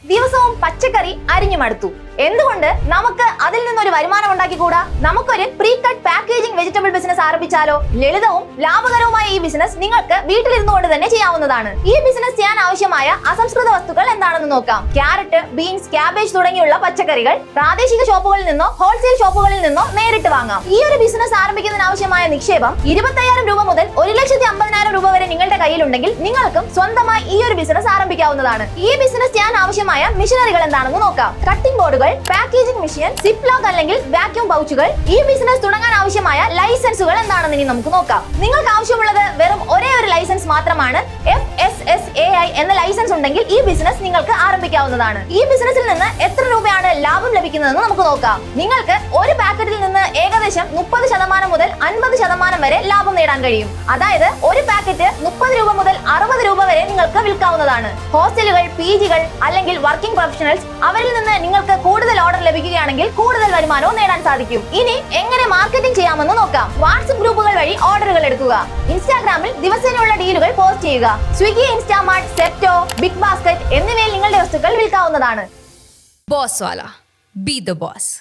ദിവസവും പച്ചക്കറി അരിഞ്ഞു മടുത്തു. എന്തുകൊണ്ട് നമുക്ക് അതിൽ നിന്നൊരു വരുമാനം ഉണ്ടാക്കിക്കൂടാ? നമുക്കൊരു pre cut packaging vegetable business ആരംഭിച്ചാലോ? ലളിതവും ലാഭകരവുമായ ഈ ബിസിനസ് നിങ്ങൾക്ക് വീട്ടിലിരുന്നുകൊണ്ട് തന്നെ ചെയ്യാവുന്നതാണ്. ഈ ബിസിനസ് ചെയ്യാൻ ആവശ്യമായ അസംസ്കൃത വസ്തുക്കൾ എന്താണെന്ന് നോക്കാം. ക്യാരറ്റ്, ബീൻസ്, ക്യാബേജ് തുടങ്ങിയുള്ള പച്ചക്കറികൾ പ്രാദേശിക ഷോപ്പുകളിൽ നിന്നോ ഹോൾസെയിൽ ഷോപ്പുകളിൽ നിന്നോ നേരിട്ട് വാങ്ങാം. ഈ ഒരു ബിസിനസ് ആരംഭിക്കുന്നതിന് ആവശ്യമായ നിക്ഷേപം 25,000 രൂപ മുതൽ 1,50,000 രൂപ വരെ നിങ്ങളുടെ കയ്യിലുണ്ടെങ്കിൽ നിങ്ങൾക്കും സ്വന്തമായി ഈ ഒരു ബിസിനസ് ആരംഭിക്കാവുന്നതാണ്. ഈ ബിസിനസ് ചെയ്യാൻ ആവശ്യമായ മെഷീനറികൾ എന്താണെന്ന് നോക്കാം. കട്ടിംഗ് ബോർഡുകൾ, പാക്കേജിംഗ് മെഷീൻ, സിപ്പ് ലോക്ക് അല്ലെങ്കിൽ വാക്യൂം പൗച്ചുകൾ. ഈ ബിസിനസ് തുടങ്ങാൻ ആവശ്യമായ ലൈസൻസുകൾ എന്താണെന്ന് ഇനി നമുക്ക് നോക്കാം. നിങ്ങൾക്ക് ആവശ്യമുള്ളത് വെറും ഒരേ ഒരു ലൈസൻസ് മാത്രമാണ്. FSSAI എന്ന ലൈസൻസ് ഉണ്ടെങ്കിൽ ഈ ബിസിനസ് നിങ്ങൾക്ക് ആരംഭിക്കാവുന്നതാണ്. ഈ ബിസിനസ്സിൽ നിന്ന് എത്ര രൂപയാണ് ലാഭം ലഭിക്കുന്നതെന്ന് നമുക്ക് നോക്കാം. നിങ്ങൾക്ക് ഒരു പാക്കറ്റിൽ നിന്ന് ഏകദേശം 30% മുതൽ 50% വരെ ലാഭം നേടാൻ കഴിയും. അതായത് ഒരു പാക്കറ്റ് 30 രൂപ മുതൽ 60 രൂപ വരെ നിങ്ങൾക്ക് വിൽക്കാവുന്നതാണ്. ഹോസ്റ്റലുകൾ, PGകൾ അല്ലെങ്കിൽ വർക്കിംഗ് പ്രൊഫഷണൽസ്, അവരിൽ നിന്ന് നിങ്ങൾക്ക് കൂടുതൽ ഓർഡർ ലഭിക്കുകയാണെങ്കിൽ കൂടുതൽ വരുമാനവും നേടാൻ സാധിക്കും. ഇനി എങ്ങനെ മാർക്കറ്റിംഗ് ചെയ്യാമെന്ന് നോക്കാം. വാട്സ്ആപ്പ് ഗ്രൂപ്പുകൾ വഴി ഓർഡറുകൾ എടുക്കുക. ഇൻസ്റ്റാഗ്രാമിൽ ദിവസേനയുള്ള ഡീലുകൾ പോസ്റ്റ് ചെയ്യുക. Swiggy, Instamart, Zepto, big basket എന്നിവയിൽ നിങ്ങളുടെ വസ്തുക്കൾ വിൽക്കാവുന്നതാണ്. Boss Wala, be the boss.